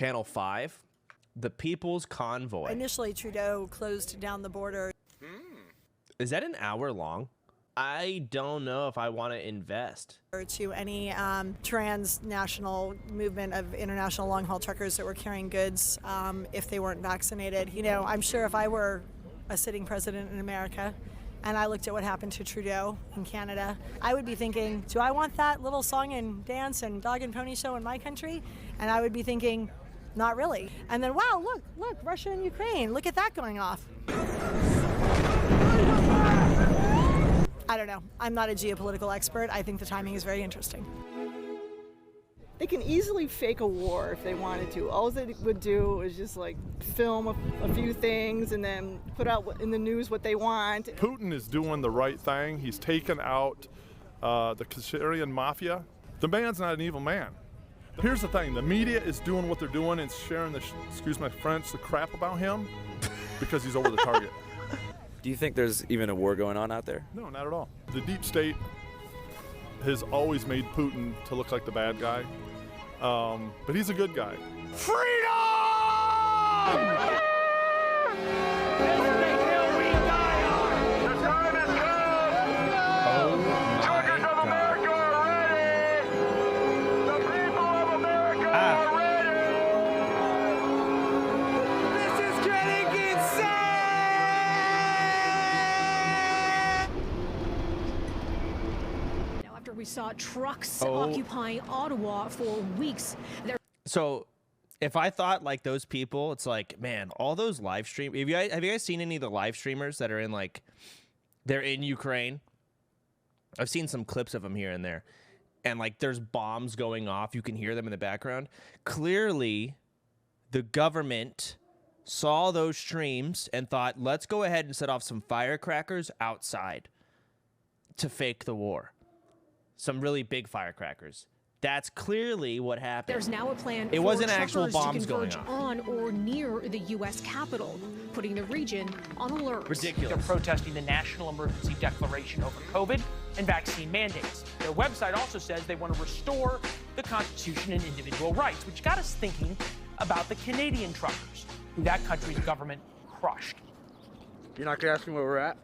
Channel 5, the People's Convoy. Initially, Trudeau closed down the border. Is that an hour long? I don't know if I want to invest. To any transnational movement of international long-haul truckers that were carrying goods if they weren't vaccinated. You know, I'm sure if I were a sitting president in America and I looked at what happened to Trudeau in Canada, I would be thinking, do I want that little song and dance and dog and pony show in my country? And I would be thinking, not really. And then, wow, look, Russia and Ukraine, look at that going off. I don't know. I'm not a geopolitical expert. I think the timing is very interesting. They can easily fake a war if they wanted to. All they would do is just like film a few things and then put out in the news what they want. Putin is doing the right thing. He's taken out the Syrian mafia. The man's not an evil man. Here's the thing, the media is doing what they're doing and sharing the, excuse my French, the crap about him because he's over the target. Do you think there's even a war going on out there? No, not at all. The deep state has always made Putin to look like the bad guy, but he's a good guy. Freedom! We saw trucks occupying Ottawa for weeks. So if I thought like those people, it's like, man, all those live stream. Have you guys seen any of the live streamers that are in like, they're in Ukraine? I've seen some clips of them here and there. And like there's bombs going off. You can hear them in the background. Clearly, the government saw those streams and thought, let's go ahead and set off some firecrackers outside to fake the war. Some really big firecrackers. That's clearly what happened. There's now a plan it for wasn't truckers actual bombs to converge going on or near the U.S. Capitol, putting the region on alert. Ridiculous. They're protesting the national emergency declaration over COVID and vaccine mandates. Their website also says they want to restore the Constitution and individual rights, which got us thinking about the Canadian truckers, who that country's government crushed. You're not gonna ask me where we're at?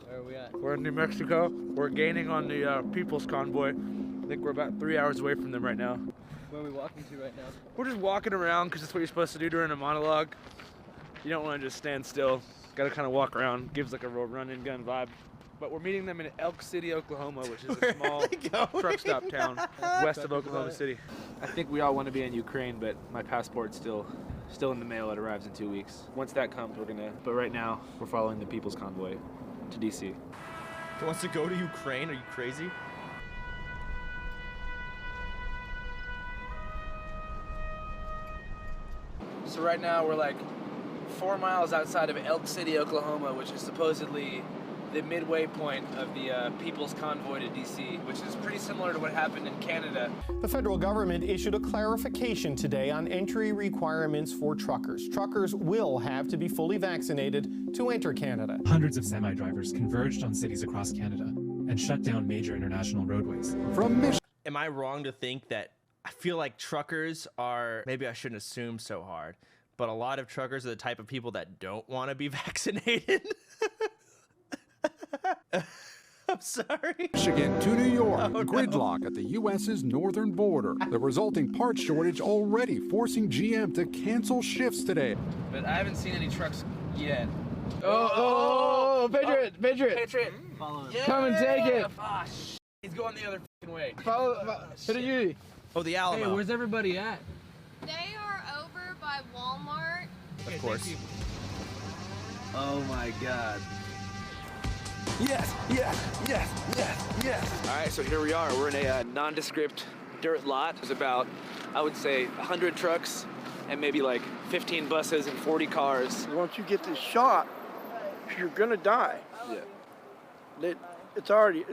Where are we at? We're in New Mexico. We're gaining on the People's Convoy. I think we're about 3 hours away from them right now. Where are we walking to right now? We're just walking around because that's what you're supposed to do during a monologue. You don't want to just stand still. Got to kind of walk around. Gives like a real run-and-gun vibe. But we're meeting them in Elk City, Oklahoma, which is a small truck stop town west of Oklahoma City. I think we all want to be in Ukraine, but my passport's still in the mail. It arrives in 2 weeks. Once that comes, we're gonna. But right now, we're following the People's Convoy to DC. He wants to go to Ukraine? Are you crazy? So right now we're like 4 miles outside of Elk City, Oklahoma, which is supposedly the midway point of the People's Convoy to DC, which is pretty similar to what happened in Canada. The federal government issued a clarification today on entry requirements for truckers. Truckers will have to be fully vaccinated to enter Canada. Hundreds of semi-drivers converged on cities across Canada and shut down major international roadways. Am I wrong to think that I feel like truckers are, maybe I shouldn't assume so hard, but a lot of truckers are the type of people that don't want to be vaccinated? I'm sorry. Michigan to New York. Gridlock at the U.S.'s northern border. The resulting parts shortage already forcing GM to cancel shifts today. But I haven't seen any trucks yet. Patriot. Come and take it. He's going the other way. Oh, the Alamo. Hey, where's everybody at? They are over by Walmart. Of course. Oh my God. Yes. All right, so here we are. We're in a nondescript dirt lot. There's about, I would say, 100 trucks and maybe like 15 buses and 40 cars. Once you get this shot, you're gonna die. Yeah. It's already,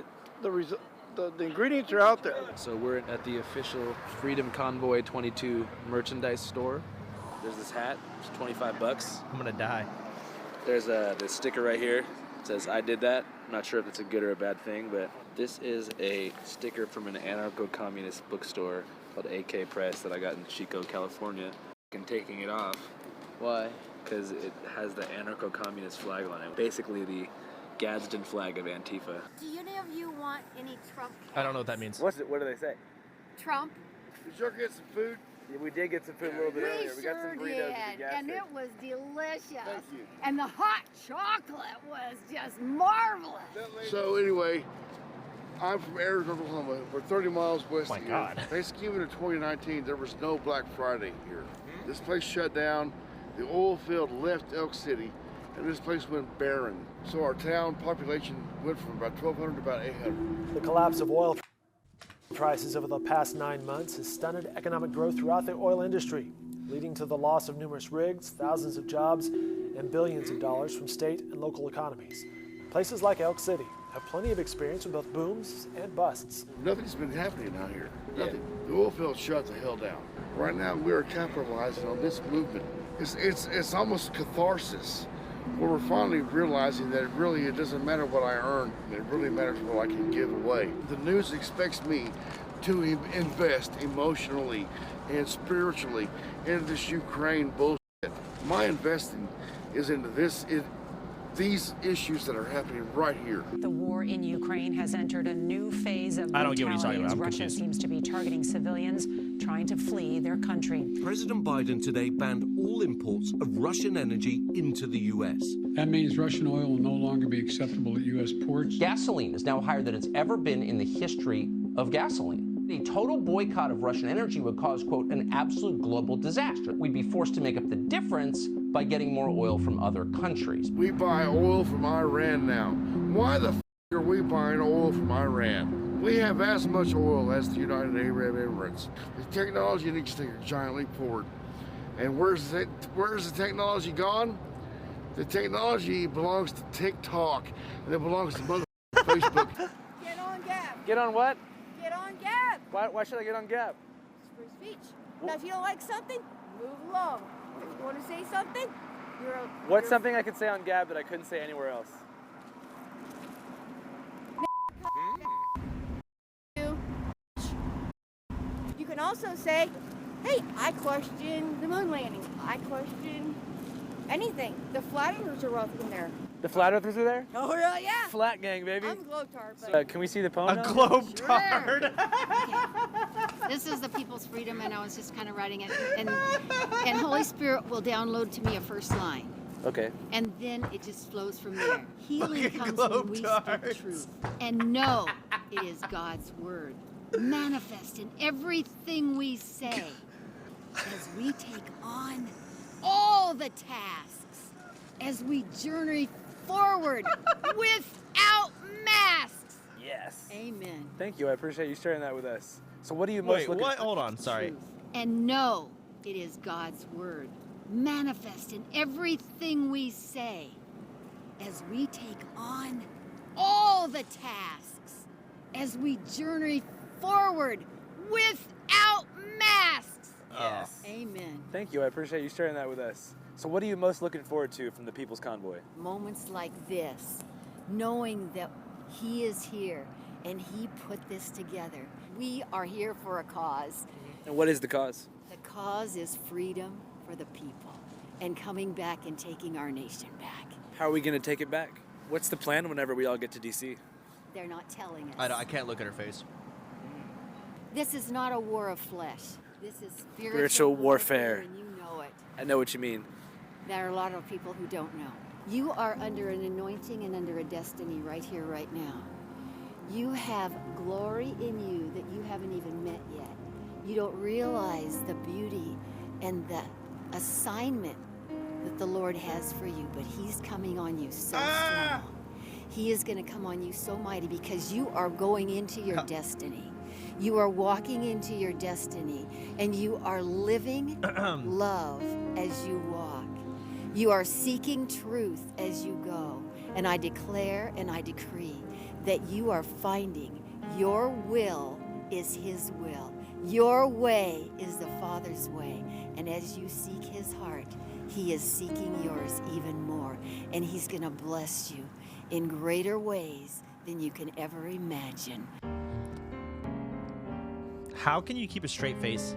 the ingredients are out there. So we're at the official Freedom Convoy 22 merchandise store. There's this hat, it's 25 bucks. I'm gonna die. There's this sticker right here. It says, I did that. I'm not sure if it's a good or a bad thing, but this is a sticker from an anarcho-communist bookstore called AK Press that I got in Chico, California. And taking it off. Why? Because it has the anarcho-communist flag on it. Basically the Gadsden flag of Antifa. Do any of you want any Trump? I don't know what that means. What do they say? Trump? We sure get some food. Yeah, we did get some food a little bit earlier. We got some burritos at the gas and station. it was delicious. Thank you. And the hot chocolate was just marvelous. So anyway, I'm from Arizona, Oklahoma. We're 30 miles west of here. God. Thanksgiving of 2019, there was no Black Friday here. This place shut down. The oil field left Elk City, and this place went barren. So our town population went from about 1,200 to about 800. The collapse of oil prices over the past 9 months has stunted economic growth throughout the oil industry, leading to the loss of numerous rigs, thousands of jobs, and billions of dollars from state and local economies. Places like Elk City have plenty of experience with both booms and busts. Nothing's been happening out here. Nothing. The oil field shut the hell down. Right now, we are capitalizing on this movement. It's almost catharsis, where we're finally realizing that it doesn't matter what I earn. It really matters what I can give away. The news expects me to invest emotionally and spiritually into this Ukraine bullshit. My investing is into these issues that are happening right here. The war in Ukraine has entered a new phase of I don't get what he's talking brutality about. as Russia seems to be targeting civilians trying to flee their country. President Biden today banned all imports of Russian energy into the U.S. That means Russian oil will no longer be acceptable at U.S. ports. Gasoline is now higher than it's ever been in the history of gasoline. A total boycott of Russian energy would cause, quote, an absolute global disaster. We'd be forced to make up the difference by getting more oil from other countries. We buy oil from Iran now. Why the f*** are we buying oil from Iran? We have as much oil as the United Arab Emirates. The technology needs to take a giant leap forward. And where's the technology gone? The technology belongs to TikTok, and it belongs to Facebook. Get on Gab. Get on what? Get on Gab. Why should I get on Gab? It's free speech. Now, if you don't like something, move along. If you want to say something, What's something I could say on Gab that I couldn't say anywhere else? You can also say, hey, I question the moon landing. I question anything. The flat earthers are welcome there. The flat earthers are there? Oh, really? Yeah. Flat gang, baby. I'm a glowtard. But Can we see the poem? A glowtard. This is the people's freedom, and I was just kind of writing it. And Holy Spirit will download to me a first line. Okay. And then it just flows from there. Healing comes when we speak truth. And know it is God's word. Manifest in everything we say as we take on all the tasks, as we journey forward without masks. Yes. Amen. Thank you. I appreciate you sharing that with us. So what do you most look at? Hold on. Sorry. And know it is God's word. Manifest in everything we say as we take on all the tasks, as we journey forward without masks. Yes. Amen. Thank you. I appreciate you sharing that with us. So what are you most looking forward to from the People's Convoy? Moments like this, knowing that He is here and He put this together. We are here for a cause. And what is the cause? The cause is freedom for the people and coming back and taking our nation back. How are we going to take it back? What's the plan whenever we all get to D.C.? They're not telling us. I can't look at her face. This is not a war of flesh. This is Spiritual warfare. And you know it. I know what you mean. There are a lot of people who don't know. You are under an anointing and under a destiny right here, right now. You have glory in you that you haven't even met yet. You don't realize the beauty and the assignment that the Lord has for you, but He's coming on you so strong. He is going to come on you so mighty because you are going into your destiny. You are walking into your destiny, and you are living love as you walk. You are seeking truth as you go. And I declare and I decree that you are finding your will is His will. Your way is the Father's way. And as you seek His heart, He is seeking yours even more. And He's going to bless you in greater ways than you can ever imagine. How can you keep a straight face?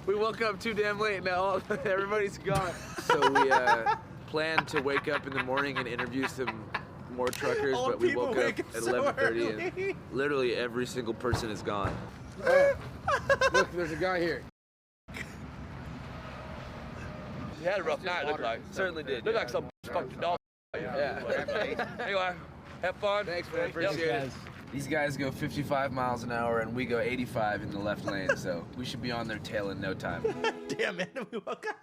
We woke up too damn late now. Everybody's gone. So we planned to wake up in the morning and interview some more truckers, Old but we people woke up wake at up so 11:30 early. and literally every single person is gone. Look, there's a guy here. You had a rough night, looked like. Certainly did. Looked like some fucking dog. Yeah. Anyway, have fun. Thanks, man. Appreciate it. These guys go 55 miles an hour and we go 85 in the left lane, so we should be on their tail in no time. Damn it, we woke up.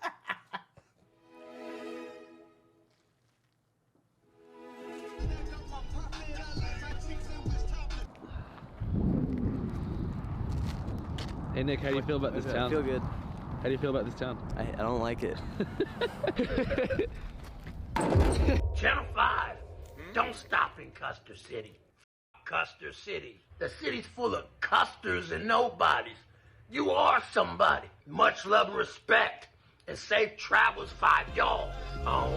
Hey Nick, how do you feel about this town? I feel good. How do you feel about this town? I don't like it. Channel 5, don't stop in Custer City. Custer City. The city's full of custers and nobodies. You are somebody. Much love and respect. And safe travels, 5 y'all. Oh.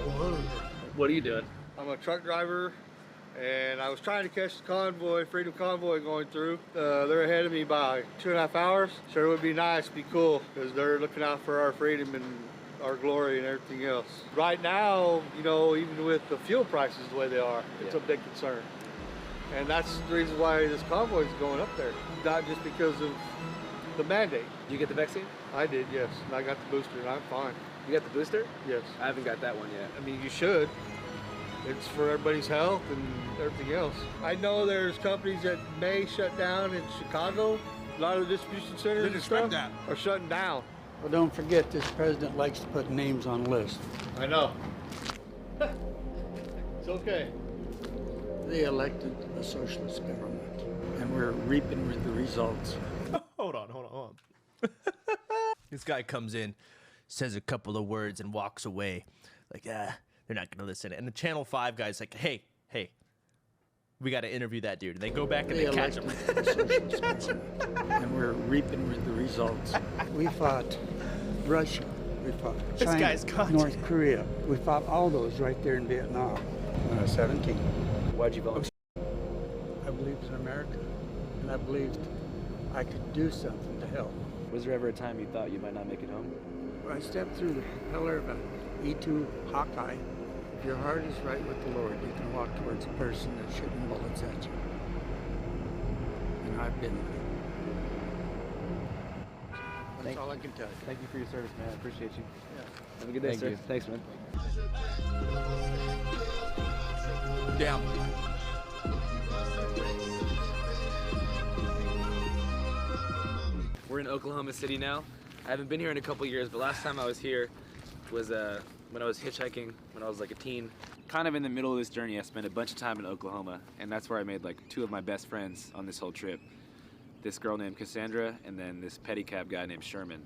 What are you doing? I'm a truck driver, and I was trying to catch the convoy, Freedom Convoy going through. They're ahead of me by 2.5 hours. Sure would be nice, be cool, because they're looking out for our freedom and our glory and everything else. Right now, you know, even with the fuel prices the way they are, it's a big concern. And that's the reason why this convoy is going up there. Not just because of the mandate. Did you get the vaccine? I did, yes. And I got the booster and I'm fine. You got the booster? Yes. I haven't got that one yet. I mean, you should. It's for everybody's health and everything else. I know there's companies that may shut down in Chicago. A lot of the distribution centers and stuff are shutting down. Well, don't forget, this president likes to put names on lists. I know. It's okay. They elected a socialist government, and we're reaping the results. Hold on. This guy comes in, says a couple of words, and walks away. Like, they're not going to listen. And the Channel 5 guy's like, hey, we got to interview that dude. And they go back and they catch him. A socialist government, and we're reaping the results. We fought Russia. We fought China, This guy's caught. North Korea. We fought all those right there in Vietnam when I was 17. Why'd you volunteer? I believed in America, and I believed I could do something to help. Was there ever a time you thought you might not make it home? When I stepped through the propeller of an E-2 Hawkeye, if your heart is right with the Lord, you can walk towards a person that's shooting bullets at you. And I've been there. That's all I can tell you. Thank you for your service, man. I appreciate you. Yeah. Have a good day, Thank sir. you. Thanks, man. Down. We're in Oklahoma City now. I haven't been here in a couple years, but last time I was here was when I was hitchhiking when I was like a teen. Kind of in the middle of this journey, I spent a bunch of time in Oklahoma, and that's where I made like 2 of my best friends on this whole trip. This girl named Cassandra, and then this pedicab guy named Sherman.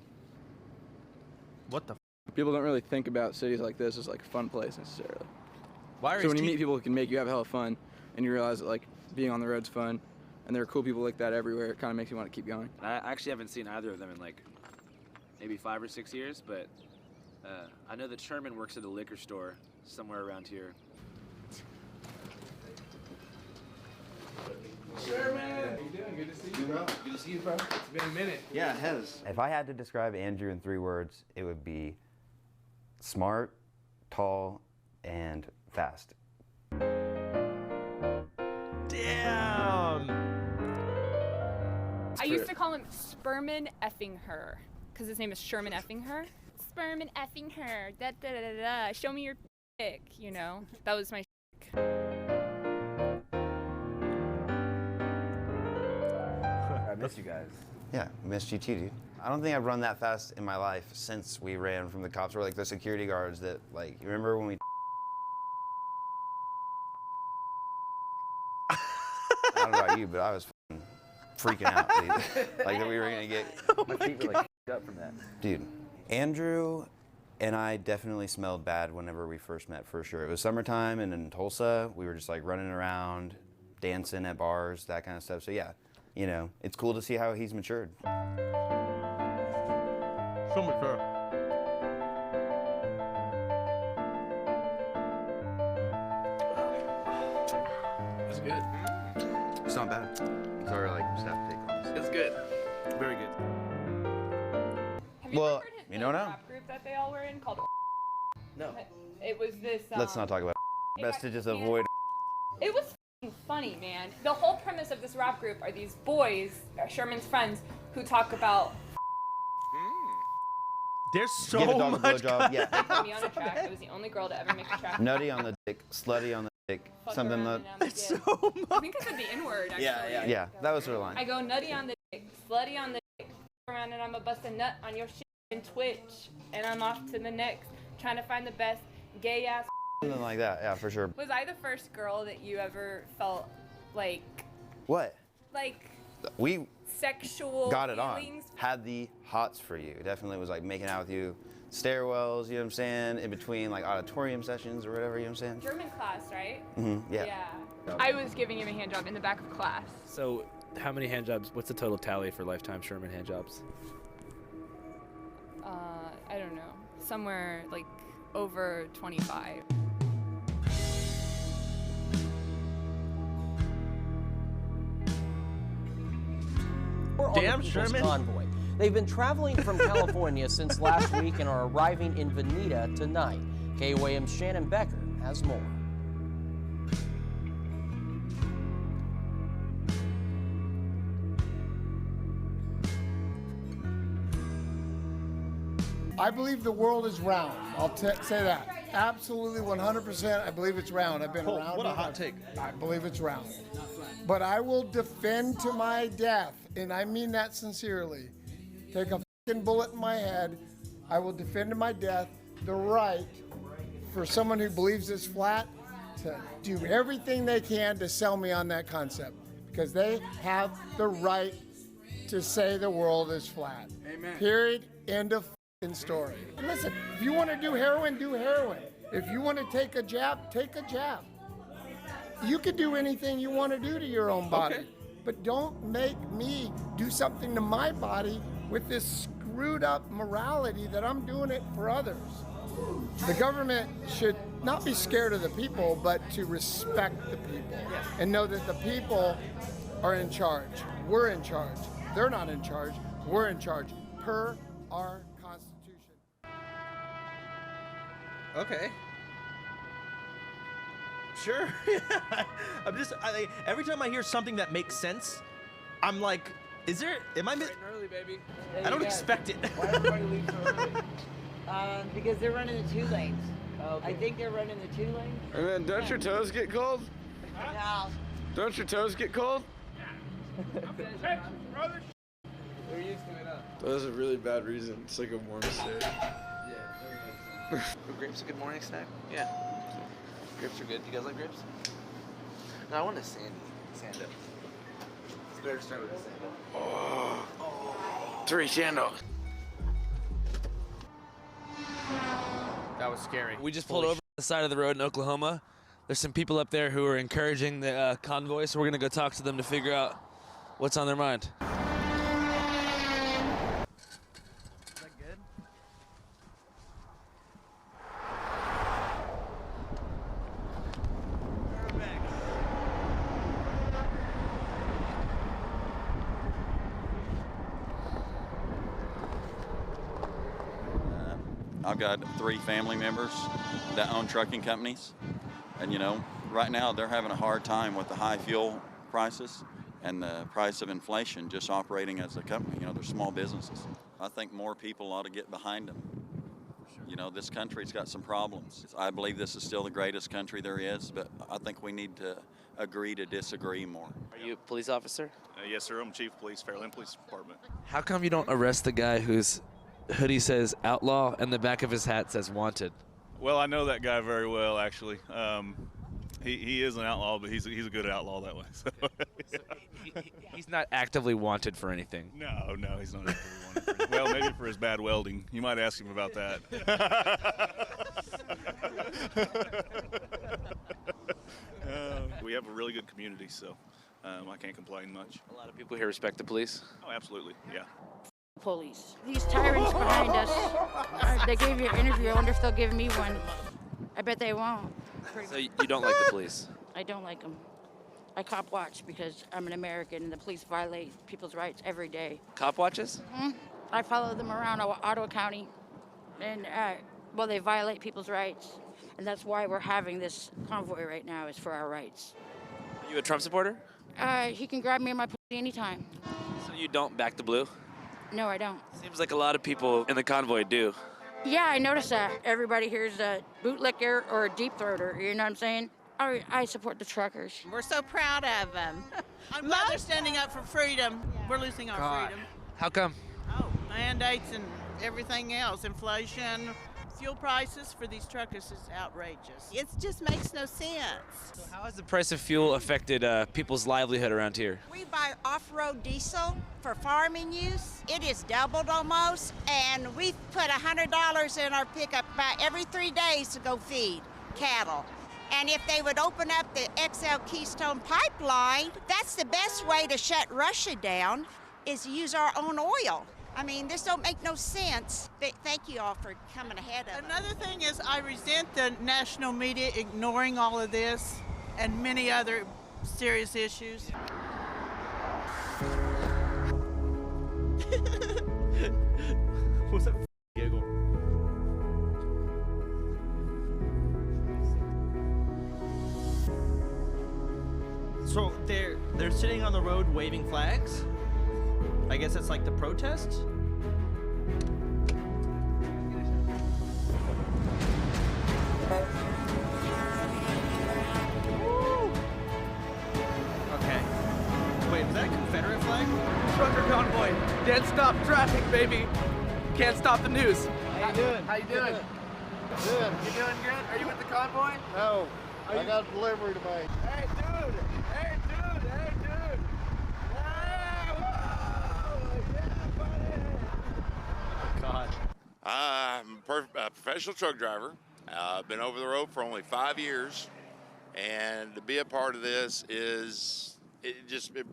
What the? People don't really think about cities like this as like a fun place necessarily. Why are so when you meet people who can make you have hella fun, and you realize that like being on the road's fun, and there are cool people like that everywhere, it kind of makes you want to keep going. I actually haven't seen either of them in like maybe 5 or 6 years, but I know that Sherman works at a liquor store somewhere around here. Sherman! How you doing? Good to see you, bro. Good to see you, bro. It's been a minute. Yeah, it has. If I had to describe Andrew in 3 words, it would be smart, tall, and fast. Damn! I used to call him Sperman effing her, because his name is Sherman effing her. Sperman effing her, da da da da da. Show me your dick, you know? That was my I missed you guys. Yeah, missed you too, dude. I don't think I've run that fast in my life since we ran from the cops or like the security guards that like, you remember when we I don't know about you, but I was freaking out, dude. Like that we were gonna get My feet were like up from that. Dude, Andrew and I definitely smelled bad whenever we first met, for sure. It was summertime and in Tulsa, we were just like running around, dancing at bars, that kind of stuff. So yeah, you know, it's cool to see how he's matured. So mature. good. It's not bad. It's our like staff take on. It's good. Very good. Well, you don't know. Rap group that they all were in called. No. It was this. Let's not talk about. Best to just avoid. It was funny, man. The whole premise of this rap group are these boys, Sherman's friends, who talk about. There's so Give a dog a much. blowjob. Yeah. They put me on a track. I was the only girl to ever make a track. Nutty on the dick, slutty on the dick, Fuck something around that. and I'm a dick. I think I said the N-word, actually. Yeah, that was her line. I go nutty on the dick, slutty on the dick, fuck around and I'm a bust a nut on your shit and Twitch, and I'm off to the next, trying to find the best gay ass. Something like that, yeah, for sure. Was I the first girl that you ever felt like What? We sexual got it on. feelings? Had the hots for you. Definitely was like making out with you. Stairwells, you know what I'm saying? In between like auditorium sessions or whatever, you know what I'm saying? German class, right? Yeah. I was giving him a hand job in the back of class. So, how many hand jobs? What's the total tally for lifetime Sherman hand jobs? I don't know. Somewhere like over 25. Damn, Sherman. Convoy. They've been traveling from California since last week and are arriving in Veneta tonight. KOAM's Shannon Becker has more. I believe the world is round. I'll say that. Absolutely 100%. I believe it's round. I've been around. What a hot take. I believe it's round. But I will defend to my death, and I mean that sincerely. Take a fucking bullet in my head. I will defend to my death the right for someone who believes it's flat to do everything they can to sell me on that concept. Because they have the right to say the world is flat. Amen. Period. End of story. And listen, if you want to do heroin, do heroin. If you want to take a jab, take a jab. You can do anything you want to do to your own body. Okay. But don't make me do something to my body with this screwed up morality that I'm doing it for others. The government should not be scared of the people, but to respect the people and know that the people are in charge. We're in charge. They're not in charge. We're in charge per our Constitution. Okay. Sure. Every time I hear something that makes sense, I'm like, am I early, baby. I don't expect it. Why are everybody leaving so early? Because they're running the 2 lanes. Oh, okay. I think they're running the 2 lanes. And then don't your toes get cold? No. Don't your toes get cold? They're used to it up. That was a really bad reason. It's like a warm state. Are grapes a good morning snack? Yeah. Grapes are good. You guys like grapes? No, I want a sandy. Sando. It's better to start with a sando. Oh. 3 sando. That was scary. We just pulled over on the side of the road in Oklahoma. There's some people up there who are encouraging the convoy, so we're going to go talk to them to figure out what's on their mind. I've got 3 family members that own trucking companies. And, you know, right now they're having a hard time with the high fuel prices and the price of inflation just operating as a company. You know, they're small businesses. I think more people ought to get behind them. You know, this country's got some problems. I believe this is still the greatest country there is, but I think we need to agree to disagree more. Are you a police officer? Yes, sir. I'm Chief of Police, Fairland Police Department. How come you don't arrest the guy whose hoodie says outlaw and the back of his hat says wanted? Well, I know that guy very well, actually. He is an outlaw, but he's a good outlaw that way. So, He's not actively wanted for anything. No, he's not actively wanted for anything. Well, maybe for his bad welding. You might ask him about that. We have a really good community, so I can't complain much. A lot of people here respect the police? Oh, absolutely, yeah. Police. These tyrants behind us, they gave you an interview. I wonder if they'll give me one. I bet they won't. So you don't like the police? I don't like them. I cop watch because I'm an American and the police violate people's rights every day. Cop watches? I follow them around Ottawa County, and well, they violate people's rights, and that's why we're having this convoy right now, is for our rights. Are you a Trump supporter? He can grab me in my pussy anytime. So you don't back the blue? No, I don't. Seems like a lot of people in the convoy do. Yeah, I noticed that. Everybody here's a bootlicker or a deep throater, you know what I'm saying? I support the truckers. We're so proud of them. I'm glad they're standing up for freedom. We're losing our freedom. How come? Mandates and everything else, inflation, fuel prices for these truckers is outrageous. It just makes no sense. So how has the price of fuel affected people's livelihood around here? We buy off-road diesel for farming use. It is doubled almost, and we put $100 in our pickup about every 3 days to go feed cattle. And if they would open up the XL Keystone pipeline, that's the best way to shut Russia down, is to use our own oil. I mean, this don't make no sense. Thank you all for coming ahead of us. Another thing is I resent the national media ignoring all of this and many other serious issues. What's that giggle? So they're sitting on the road waving flags? I guess it's like the protest? Okay. Wait, was that a Confederate flag? Trucker convoy. Dead stop traffic, baby. Can't stop the news. How you doing? How you doing? Good. You doing good? Are you with the convoy? No, I got a delivery to make. Hey, dude. Hey, dude. Hey, dude. God. I'm a professional truck driver. I've been over the road for only 5 years, and to be a part of this it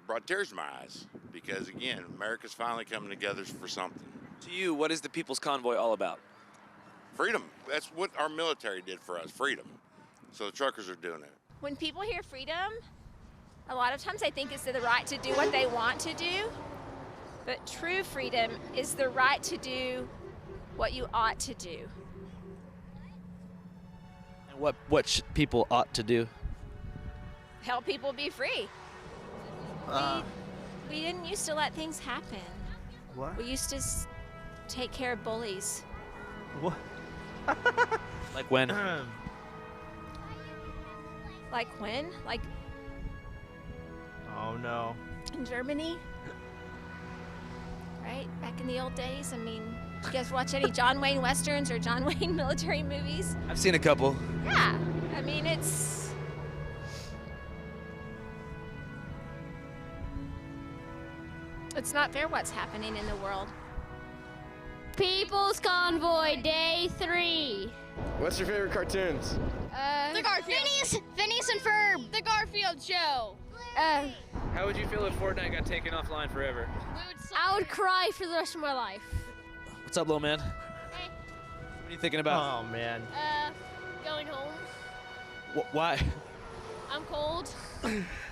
brought tears to my eyes because, again, America's finally coming together for something. To you, what is the People's Convoy all about? Freedom. That's what our military did for us, freedom. So the truckers are doing it. When people hear freedom, a lot of times they think it's the right to do what they want to do. But true freedom is the right to do what you ought to do. And what people ought to do? Help people be free. We didn't used to let things happen. What? We used to take care of bullies. What? Like when? Like when? Like Oh no. in Germany? Right? Back in the old days? I mean, you guys watch any John Wayne Westerns or John Wayne military movies? I've seen a couple. Yeah. I mean, it's not fair what's happening in the world. People's Convoy, Day 3. What's your favorite cartoons? The Garfield. Phineas and Ferb. The Garfield Show. How would you feel if Fortnite got taken offline forever? I would cry for the rest of my life. What's up, little man? Hey. What are you thinking about? Oh man. Going home. Why? I'm cold.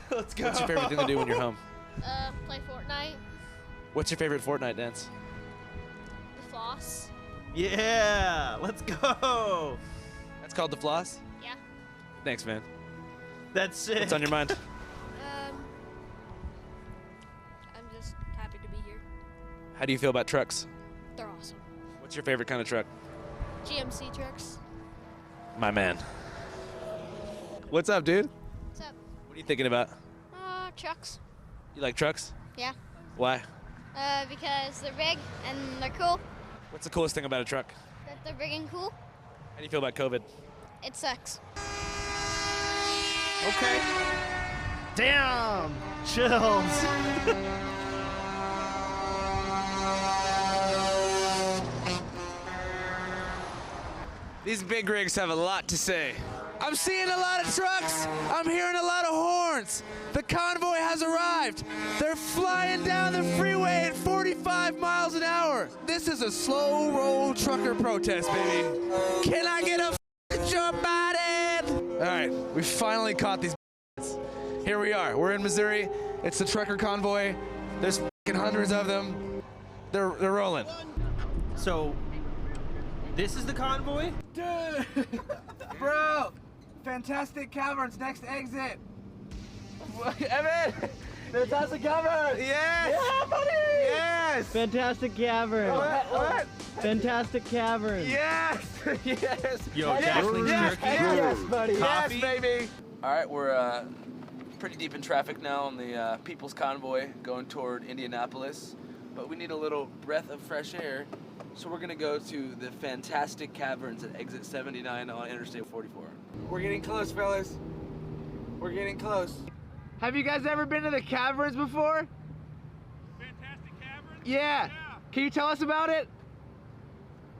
Let's go. What's your favorite thing to do when you're home? Play Fortnite. What's your favorite Fortnite dance? The floss. Yeah, let's go. That's called the floss? Yeah. Thanks, man. That's sick. What's on your mind? I'm just happy to be here. How do you feel about trucks? They're awesome. What's your favorite kind of truck? GMC trucks. My man. What's up, dude? What's up? What are you thinking about? Trucks. You like trucks? Yeah. Why? Because they're big and they're cool. What's the coolest thing about a truck? That they're big and cool. How do you feel about COVID? It sucks. Okay. Damn. Chills. These big rigs have a lot to say. I'm seeing a lot of trucks. I'm hearing a lot of horns. The convoy has arrived. They're flying down the freeway at 45 miles an hour. This is a slow roll trucker protest, baby. Can I get a jump at it? All right, we finally caught these. Here we are. We're in Missouri. It's the trucker convoy. There's f***ing hundreds of them. They're rolling. So, this is the convoy? Dude! Bro! Fantastic Caverns, next exit. Evan! Fantastic Caverns! Yes! Yeah, buddy! Yes! Fantastic Caverns. What? Fantastic Caverns. Yes! Yes! Yo, yes! Jacqueline's Yes! jerky. Yes, buddy! Coffee? Yes, baby! All right, we're pretty deep in traffic now on the People's Convoy going toward Indianapolis, but we need a little breath of fresh air, so we're gonna go to the Fantastic Caverns at exit 79 on Interstate 44. We're getting close, fellas. We're getting close. Have you guys ever been to the caverns before? Fantastic Caverns? Yeah. Can you tell us about it?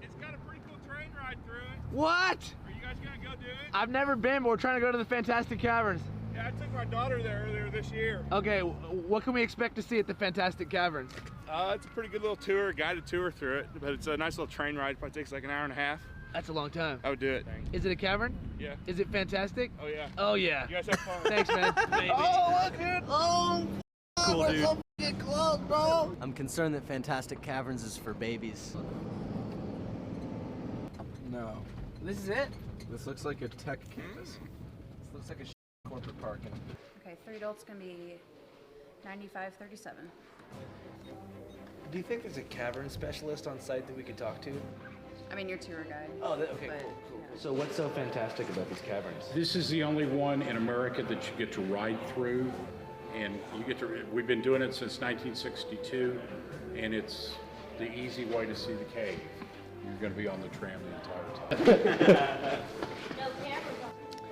It's got a pretty cool train ride through it. What? Are you guys gonna go do it? I've never been, but we're trying to go to the Fantastic Caverns. Yeah, I took my daughter there earlier this year. Okay, what can we expect to see at the Fantastic Caverns? It's a pretty good little tour, guided tour through it, but it's a nice little train ride. Probably takes like an hour and a half. That's a long time. I would do it. Is it a cavern? Yeah. Is it fantastic? Oh yeah. Oh yeah. You guys have fun. Thanks, man. Oh, look, dude. Oh, cool, dude. So f***ing close, bro. I'm concerned that Fantastic Caverns is for babies. No. This is it? This looks like a tech campus. This looks like a corporate parking. Okay, 3 adults can be $95.37. Do you think there's a cavern specialist on site that we could talk to? I mean, your tour guide. Oh, okay, but, cool. yeah. So what's so fantastic about these caverns? This is the only one in America that you get to ride through, and you get to. We've been doing it since 1962, and it's the easy way to see the cave. You're going to be on the tram the entire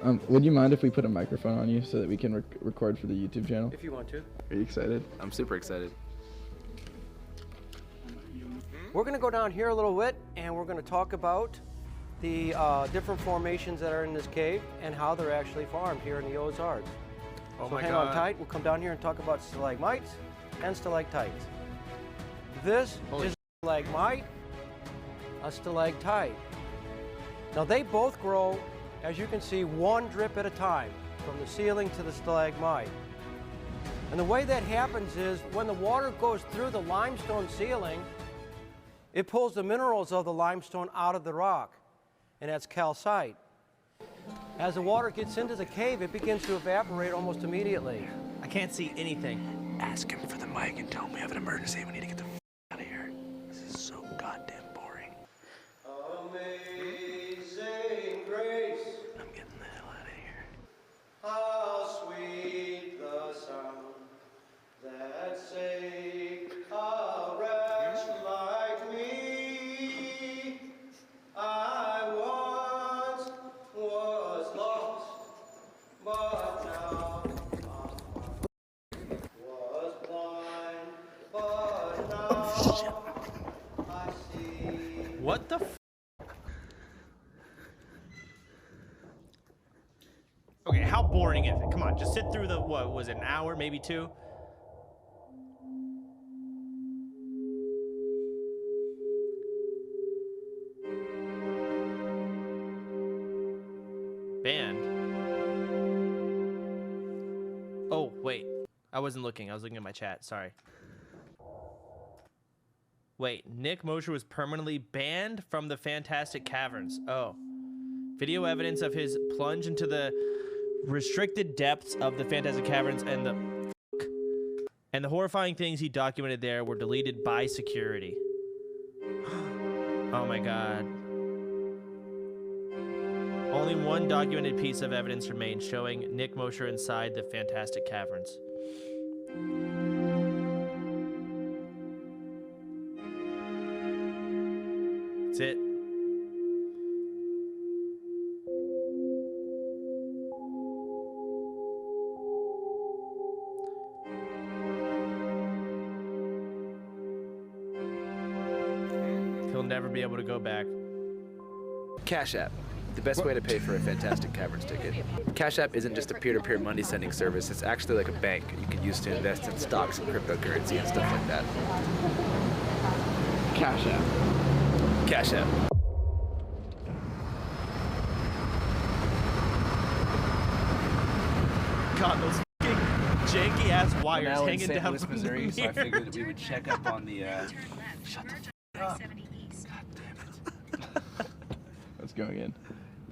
time. Would you mind if we put a microphone on you so that we can record for the YouTube channel? If you want to. Are you excited? I'm super excited. We're going to go down here a little bit, and we're going to talk about the different formations that are in this cave and how they're actually formed here in the Ozarks. Oh so my hang God. on tight. We'll come down here and talk about stalagmites and stalactites. This is a stalagmite, a stalactite. Now they both grow, as you can see, one drip at a time from the ceiling to the stalagmite. And the way that happens is when the water goes through the limestone ceiling, it pulls the minerals of the limestone out of the rock, and that's calcite. As the water gets into the cave, it begins to evaporate almost immediately. I can't see anything. Ask him for the mic and tell him we have an emergency. We need to get the f out of here. This is so goddamn boring. Amazing grace. I'm getting the hell out of here. How sweet the sound that saved a wretch like me. I once was lost, but now was blind, but now I see. What the f? Okay, how boring is it? Come on, just sit through the, what was it, an hour, maybe 2? Band. Oh, wait. I wasn't looking. I was looking at my chat. Sorry. Wait, Nick Mosher was permanently banned from the Fantastic Caverns. Oh. Video evidence of his plunge into the restricted depths of the Fantastic Caverns and the horrifying things he documented there were deleted by security. Oh my God. Only one documented piece of evidence remained showing Nick Mosher inside the Fantastic Caverns. That's it. He'll never be able to go back. Cash App, the best way to pay for a Fantastic Caverns ticket. Cash App isn't just a peer-to-peer money sending service, it's actually like a bank you can use to invest in stocks and cryptocurrency and stuff like that. Cash App. Cash App. God, those f***ing wires now in hanging St. down Louis, from the Missouri, so I mirror. figured that we would check up on the. Shut the up. Let's go again.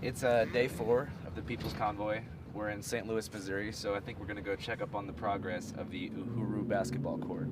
It's day 4 of the People's Convoy. We're in St. Louis, Missouri, so I think we're gonna go check up on the progress of the Uhuru basketball court.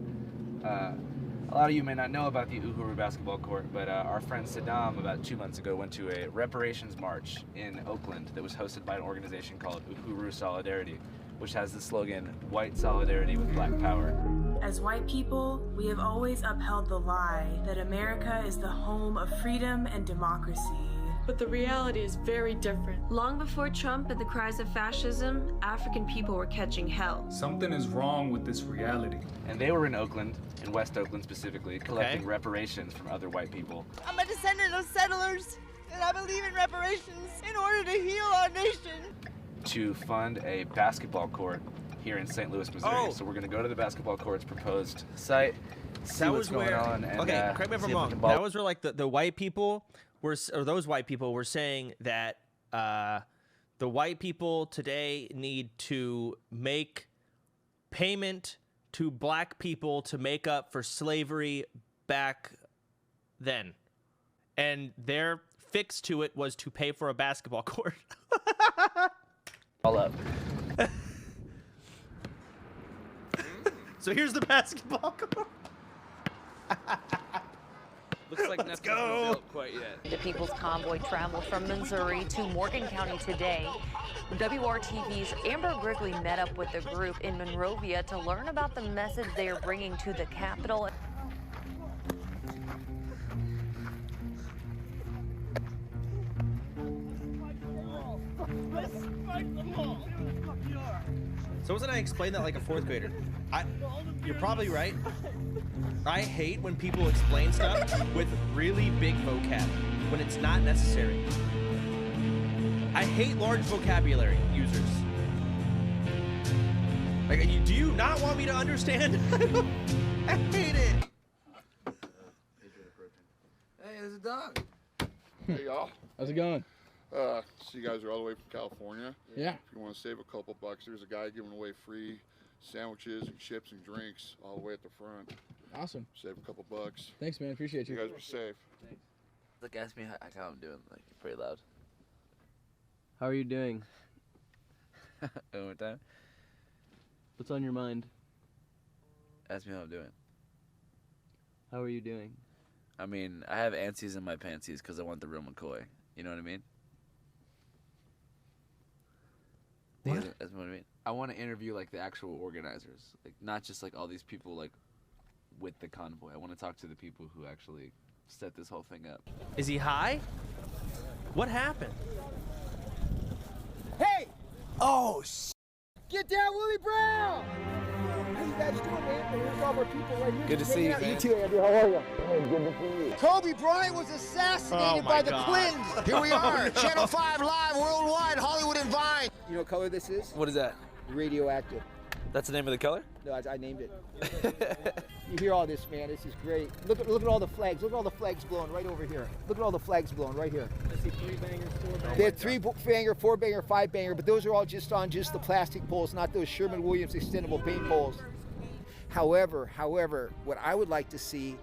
A lot of you may not know about the Uhuru basketball court, but our friend Saddam about 2 months ago went to a reparations march in Oakland that was hosted by an organization called Uhuru Solidarity, which has the slogan, "White Solidarity with Black Power." As white people, we have always upheld the lie that America is the home of freedom and democracy. But the reality is very different. Long before Trump and the cries of fascism, African people were catching hell. Something is wrong with this reality. And they were in Oakland, in West Oakland specifically, collecting reparations from other white people. I'm a descendant of settlers, and I believe in reparations in order to heal our nation. To fund a basketball court here in St. Louis, Missouri. Oh. So we're gonna go to the basketball court's proposed site, see That what's was going where, on, and okay, correct me if see I'm we wrong. can That was where like the white people were, or those white people were saying that the white people today need to make payment to black people to make up for slavery back then, and their fix to it was to pay for a basketball court. all up. So here's the basketball court. Looks like nothing's been built quite yet. The People's Convoy traveled from Missouri to Morgan County today. WRTV's Amber Grigley met up with the group in Monrovia to learn about the message they are bringing to the Capitol. So wasn't I explain that like a 4th grader? You're probably right. I hate when people explain stuff with really big vocab when it's not necessary. I hate large vocabulary users. Like, do you not want me to understand? I hate it. Hey, there's a dog. Hey, y'all. How's it going? So you guys are all the way from California. Yeah. If you want to save a couple bucks, there's a guy giving away free sandwiches and chips and drinks all the way at the front. Awesome. Save a couple bucks. Thanks, man. Appreciate you. You guys are safe. Look, ask me how I'm doing. Like, pretty loud. How are you doing? One more time. What's on your mind? Ask me how I'm doing. How are you doing? I mean, I have antsies in my pantsies because I want the real McCoy. You know what I mean? Yeah. That's what I mean. I want to interview like the actual organizers, like not just like all these people like with the convoy. I want to talk to the people who actually set this whole thing up. Is he high? What happened? Hey! Oh, get down, Willie Brown! How you guys doing, man? Here's all our people right here. Good to see you, man. You too, Andrew. How are you? Hey, good to see you. Kobe Bryant was assassinated by the Clintons. Here we are, Channel 5 live worldwide, Hollywood and Vine. You know what color this is? What is that? Radioactive. That's the name of the color? No, I named it. You hear all this, man. This is great. Look at all the flags. Look at all the flags blowing right over here. Look at all the flags blowing right here. I see 3 bangers, 4 bangers. They had 3 banger, 4 banger, 5 banger, but those are all just on the plastic poles, not those Sherman-Williams extendable paint poles. However, what I would like to see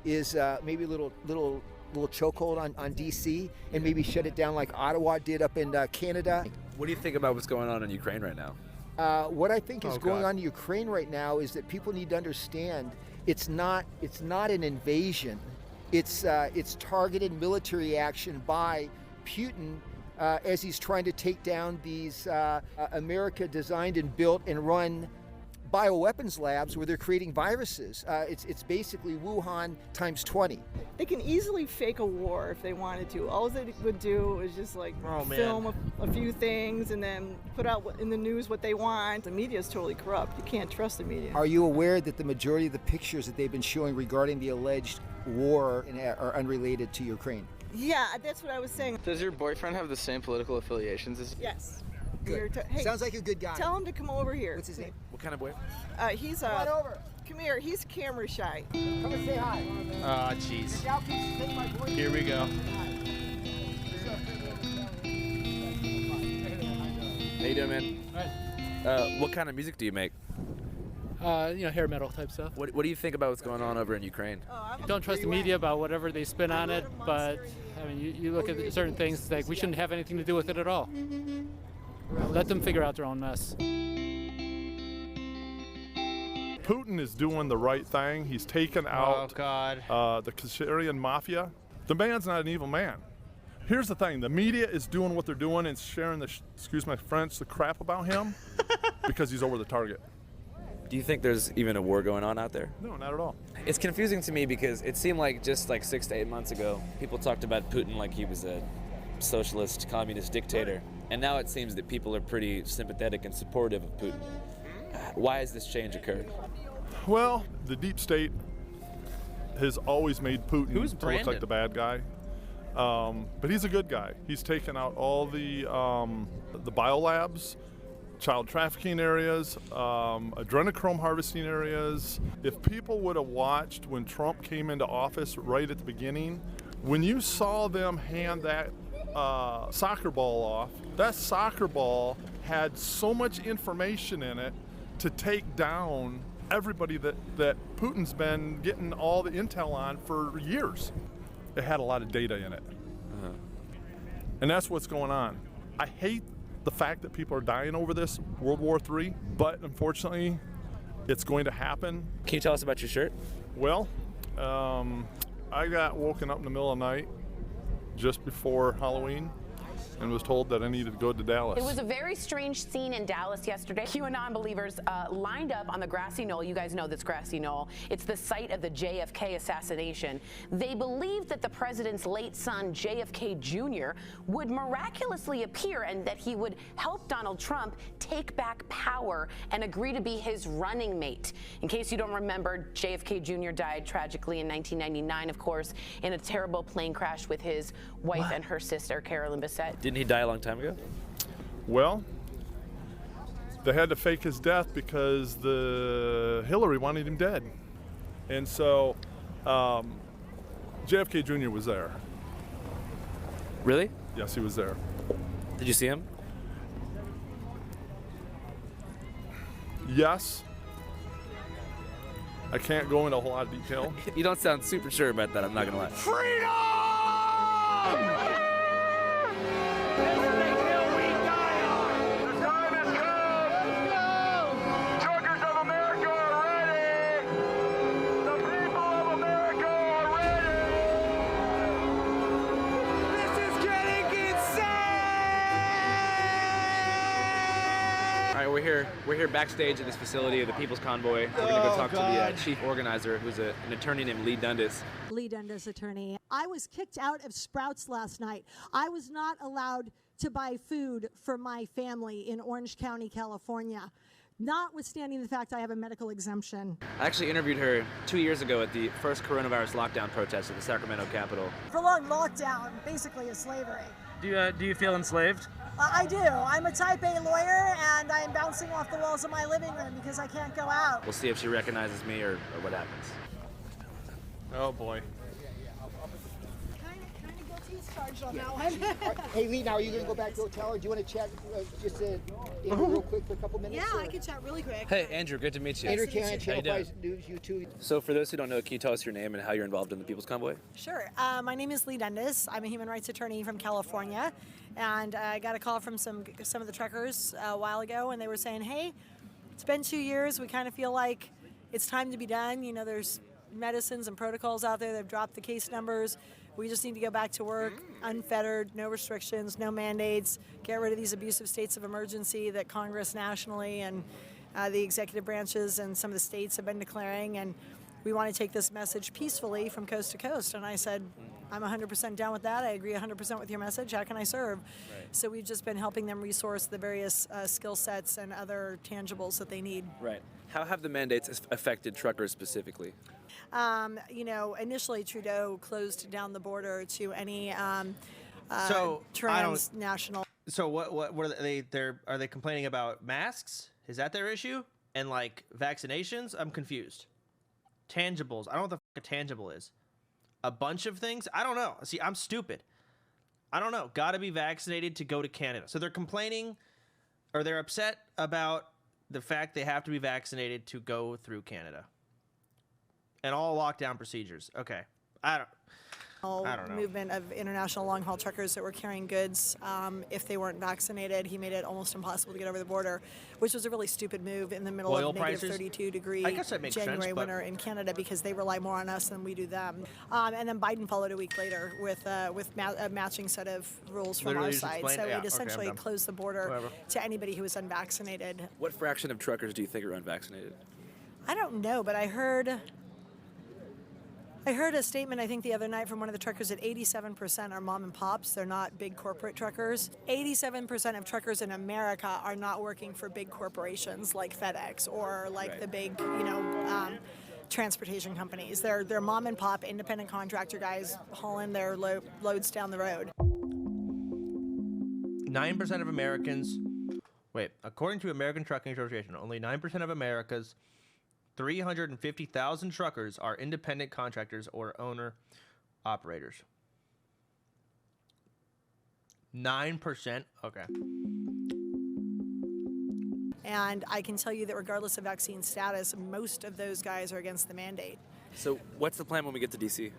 is maybe a little chokehold on DC and maybe shut it down like Ottawa did up in Canada. What do you think about what's going on in Ukraine right now? What I think is going on in Ukraine right now is that people need to understand it's not an invasion. It's targeted military action by Putin as he's trying to take down these America designed and built and run bioweapons labs where they're creating viruses. It's basically Wuhan times 20. They can easily fake a war if they wanted to. All they would do is just like film a few things and then put out in the news what they want. The media is totally corrupt. You can't trust the media. Are you aware that the majority of the pictures that they've been showing regarding the alleged war are unrelated to Ukraine? Yeah, that's what I was saying. Does your boyfriend have the same political affiliations as you? Yes. Good. Hey, sounds like a good guy. Tell him to come over here. What's his name? What kind of boy? He's Come on over. Come here. He's camera shy. Come and say hi. Oh, jeez. Here we go. How you doing, man? What kind of music do you make? hair metal type stuff. What do you think about what's going on over in Ukraine? Don't trust the media about whatever they spin on it, but I mean, you look at certain things, like we shouldn't have anything to do with it at all. Let them figure out their own mess. Putin is doing the right thing. He's taken out the Kashirian mafia. The man's not an evil man. Here's the thing, the media is doing what they're doing and sharing the, excuse my French, the crap about him because he's over the target. Do you think there's even a war going on out there? No, not at all. It's confusing to me because it seemed like just like 6 to 8 months ago, people talked about Putin like he was a socialist, communist dictator. And now it seems that people are pretty sympathetic and supportive of Putin. Why has this change occurred? Well, the deep state has always made Putin Who's to look like the bad guy. But he's a good guy. He's taken out all the biolabs, child trafficking areas, adrenochrome harvesting areas. If people would have watched when Trump came into office right at the beginning, when you saw them hand that soccer ball off, that soccer ball had so much information in it to take down everybody that Putin's been getting all the intel on for years. It had a lot of data in it. And that's what's going on. I hate the fact that people are dying over this, World War III, but unfortunately, it's going to happen. Can you tell us about your shirt? Well, I got woken up in the middle of the night just before Halloween and was told that I needed to go to Dallas. It was a very strange scene in Dallas yesterday. QAnon believers lined up on the grassy knoll. You guys know this grassy knoll. It's the site of the JFK assassination. They believed that the president's late son, JFK Jr., would miraculously appear and that he would help Donald Trump take back power and agree to be his running mate. In case you don't remember, JFK Jr. died tragically in 1999, of course, in a terrible plane crash with his wife and her sister, Carolyn Bessette. Didn't he die a long time ago? Well, they had to fake his death because the Hillary wanted him dead. And so JFK Jr. was there. Really? Yes, he was there. Did you see him? Yes. I can't go into a whole lot of detail. You don't sound super sure about that, I'm not gonna lie. Freedom! We're here backstage at this facility of the People's Convoy. We're gonna go talk to the chief organizer, who's an attorney named Lee Dundas. Lee Dundas, attorney. I was kicked out of Sprouts last night. I was not allowed to buy food for my family in Orange County, California, notwithstanding the fact I have a medical exemption. I actually interviewed her 2 years ago at the first coronavirus lockdown protest at the Sacramento Capitol. Prolonged lockdown basically is slavery. Do you feel enslaved? I do. I'm a type A lawyer, and I'm bouncing off the walls of my living room because I can't go out. We'll see if she recognizes me or what happens. Oh boy. Kind of guilty as charged on that one. Hey Lee, now are you going to go back to the hotel, or do you want to chat real quick for a couple minutes? Yeah, I can chat really quick. Hey, Andrew, good to meet you. Andrew Cannon, How you Channel doing? 5 News, you too. So for those who don't know, can you tell us your name and how you're involved in the People's Convoy? Sure. My name is Lee Dundas. I'm a human rights attorney from California, and I got a call from some of the truckers a while ago, and they were saying, hey, it's been 2 years. We kind of feel like it's time to be done. You know, there's medicines and protocols out there. They've dropped the case numbers. We just need to go back to work, unfettered, no restrictions, no mandates, get rid of these abusive states of emergency that Congress nationally and the executive branches and some of the states have been declaring, and we want to take this message peacefully from coast to coast. And I said, I'm 100% down with that. I agree 100% with your message. How can I serve? Right. So we've just been helping them resource the various skill sets and other tangibles that they need. Right. How have the mandates affected truckers specifically? You know, initially Trudeau closed down the border to any transnational. So what are they? Are they complaining about masks? Is that their issue? And like vaccinations? I'm confused. Tangibles. I don't know what the fuck a tangible is. A bunch of things? I don't know. See, I'm stupid. I don't know. Got to be vaccinated to go to Canada. So they're complaining, or they're upset about the fact they have to be vaccinated to go through Canada. And all lockdown procedures. Okay. I don't know. Movement of international long-haul truckers that were carrying goods. If they weren't vaccinated, he made it almost impossible to get over the border, which was a really stupid move in the middle Oil of negative prices? 32-degree I guess that makes January sense, but- winter in Canada because they rely more on us than we do them. And then Biden followed a week later with a matching set of rules from Literally our just side. explain- So yeah, it okay, essentially I'm done. closed the border Whatever. to anybody who was unvaccinated. What fraction of truckers do you think are unvaccinated? I don't know, but I heard a statement, I think, the other night from one of the truckers that 87% are mom and pops. They're not big corporate truckers. 87% of truckers in America are not working for big corporations like FedEx or like the big, transportation companies. They're mom and pop independent contractor guys hauling their loads down the road. 9% of Americans, according to American Trucking Association, only 9% of America's 350,000 truckers are independent contractors or owner-operators. 9%? Okay. And I can tell you that regardless of vaccine status, most of those guys are against the mandate. So what's the plan when we get to D.C.?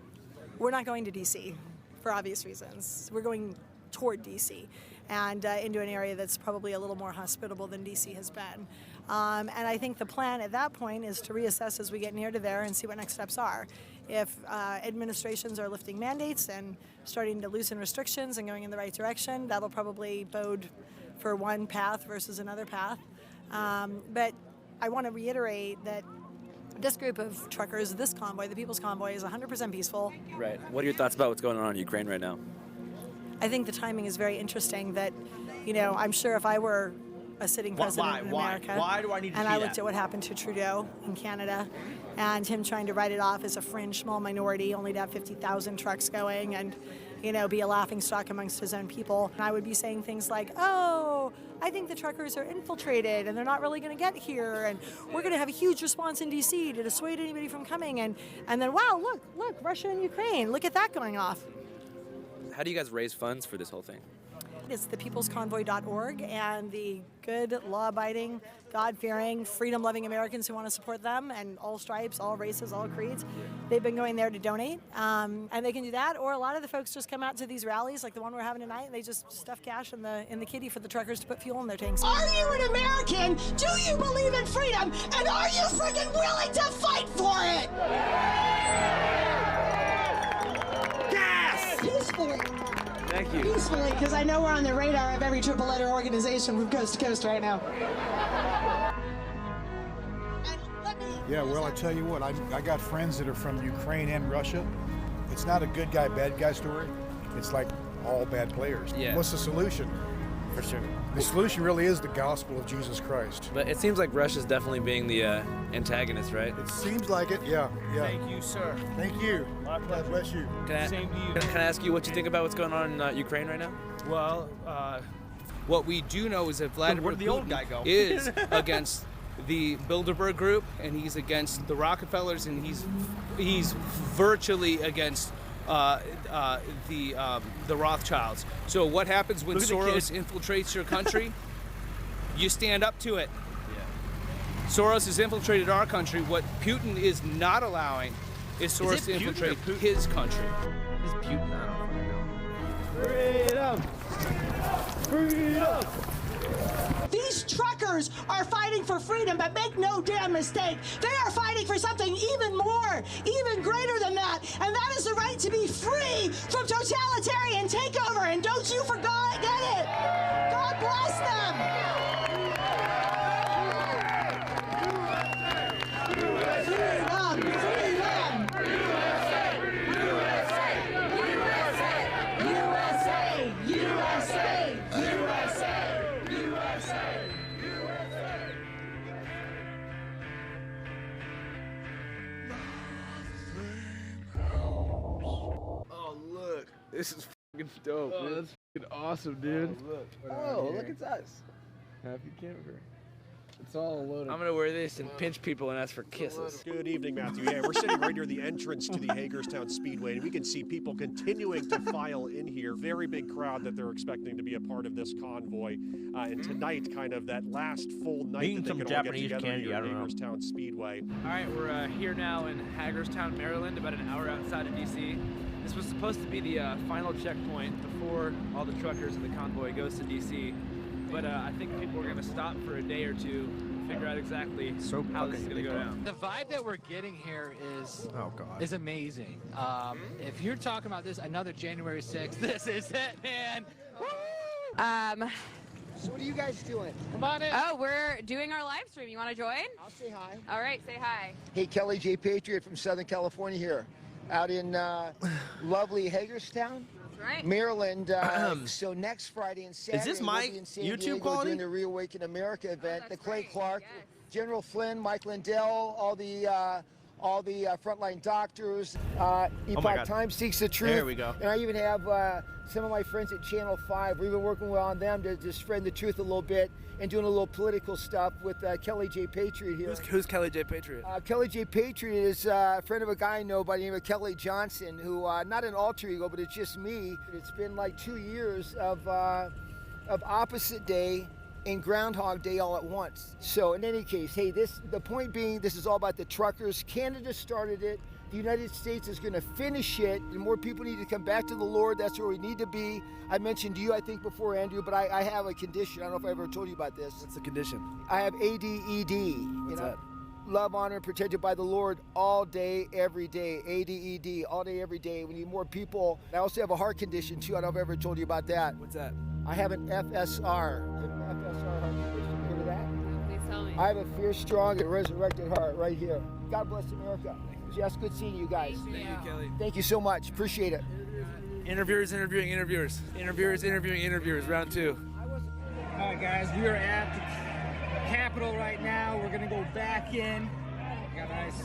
We're not going to D.C. for obvious reasons. We're going toward D.C. and into an area that's probably a little more hospitable than D.C. has been. And I think the plan at that point is to reassess as we get near to there and see what next steps are. If administrations are lifting mandates and starting to loosen restrictions and going in the right direction, that'll probably bode for one path versus another path. But I want to reiterate that this group of truckers, this convoy, the People's Convoy, is 100% peaceful. Right. What are your thoughts about what's going on in Ukraine right now? I think the timing is very interesting that, I'm sure if I were a sitting president in America, Why do I need to and see I looked that? at what happened to Trudeau in Canada and him trying to write it off as a fringe small minority, only to have 50,000 trucks going and, be a laughingstock amongst his own people. And I would be saying things like, oh, I think the truckers are infiltrated and they're not really going to get here and we're going to have a huge response in D.C. to dissuade anybody from coming. And then, wow, look, Russia and Ukraine, look at that going off. How do you guys raise funds for this whole thing? It's thepeoplesconvoy.org, and the good, law-abiding, God-fearing, freedom-loving Americans who want to support them, and all stripes, all races, all creeds, they've been going there to donate, and they can do that. Or a lot of the folks just come out to these rallies, like the one we're having tonight, and they just stuff cash in the kitty for the truckers to put fuel in their tanks. Are you an American? Do you believe in freedom? And are you freaking willing to fight for it? Gas! Peacefully. Thank you. Peacefully, because I know we're on the radar of every triple-letter organization from coast to coast right now. Yeah, well, I tell you what, I got friends that are from Ukraine and Russia. It's not a good guy, bad guy story. It's like all bad players. Yeah. What's the solution? For sure. The solution really is the gospel of Jesus Christ. But it seems like Russia's definitely being the antagonist, right? It seems like it, yeah. Thank you, sir. Thank you. God bless you. Same to you. Can I ask you what you think about what's going on in Ukraine right now? Well, what we do know is that Vladimir Where'd the old Putin guy go? is against the Bilderberg Group, and he's against the Rockefellers, and he's virtually against the Rothschilds. So what happens when Look at the Soros kid. infiltrates your country? You stand up to it. Soros has infiltrated our country. What Putin is not allowing is Soros Is it to Putin or infiltrate Putin? his country. Is Putin? I don't fucking know. Freedom! These truckers are fighting for freedom, but make no damn mistake, they are fighting for something even more, even greater than that, and that is the right to be free from totalitarian takeover, and don't you forget it. God bless them. Freedom, freedom. USA. Oh, look. This is fucking dope, man. That's fucking awesome, dude. Oh, look, it's us. Happy camper. It's all loaded. I'm gonna wear this and pinch people and ask for kisses. Good evening, Matthew. Yeah, we're sitting right near the entrance to the Hagerstown Speedway, and we can see people continuing to file in here. Very big crowd that they're expecting to be a part of this convoy. And tonight, kind of that last full night Eating that they some can Japanese all get together candy, here I at don't know. Hagerstown Speedway. All right, we're here now in Hagerstown, Maryland, about an hour outside of DC. This was supposed to be the final checkpoint before all the truckers and the convoy goes to DC. But I think people are going to stop for a day or two and figure out exactly how this is going to go down. The vibe that we're getting here is is amazing. If you're talking about this, another January 6th, this is it, man. So what are you guys doing? Come on in. Oh, we're doing our live stream. You want to join? I'll say hi. All right, say hi. Hey, Kelly J. Patriot from Southern California here, out in lovely Hagerstown, That's right. Maryland. So next Friday and Saturday, this my we'll be in San YouTube Diego quality? doing the Reawaken America event. The Clay great. Clark, Yes. General Flynn, Mike Lindell, all the frontline doctors. Epoch God. Times Seeks the Truth. There we go. And I even have some of my friends at Channel 5. We've been working on them to spread the truth a little bit and doing a little political stuff with Kelly J. Patriot here. Who's Kelly J. Patriot? Kelly J. Patriot is a friend of a guy I know by the name of Kelly Johnson, who, not an alter ego, but it's just me. It's been like 2 years of Opposite Day and Groundhog Day all at once. So in any case, hey, the point being, this is all about the truckers. Canada started it. The United States is going to finish it, and more people need to come back to the Lord. That's where we need to be. I mentioned to you, I think, before, Andrew, but I have a condition. I don't know if I ever told you about this. What's the condition? I have ADED. What's that? Love, honor, and protected by the Lord all day, every day. ADED, all day, every day. We need more people. I also have a heart condition, too. I don't know if I ever told you about that. What's that? I have an FSR. FSR heart condition. You heard of that? Please tell me. I have a fierce, strong, and resurrected heart right here. God bless America. Jess, good seeing you guys. Thank you, Kelly. Thank you so much. Appreciate it. Interviewers interviewing interviewers. Interviewers interviewing interviewers. Round 2. All right, guys, we are at the Capitol right now. We're gonna go back in. Got nice.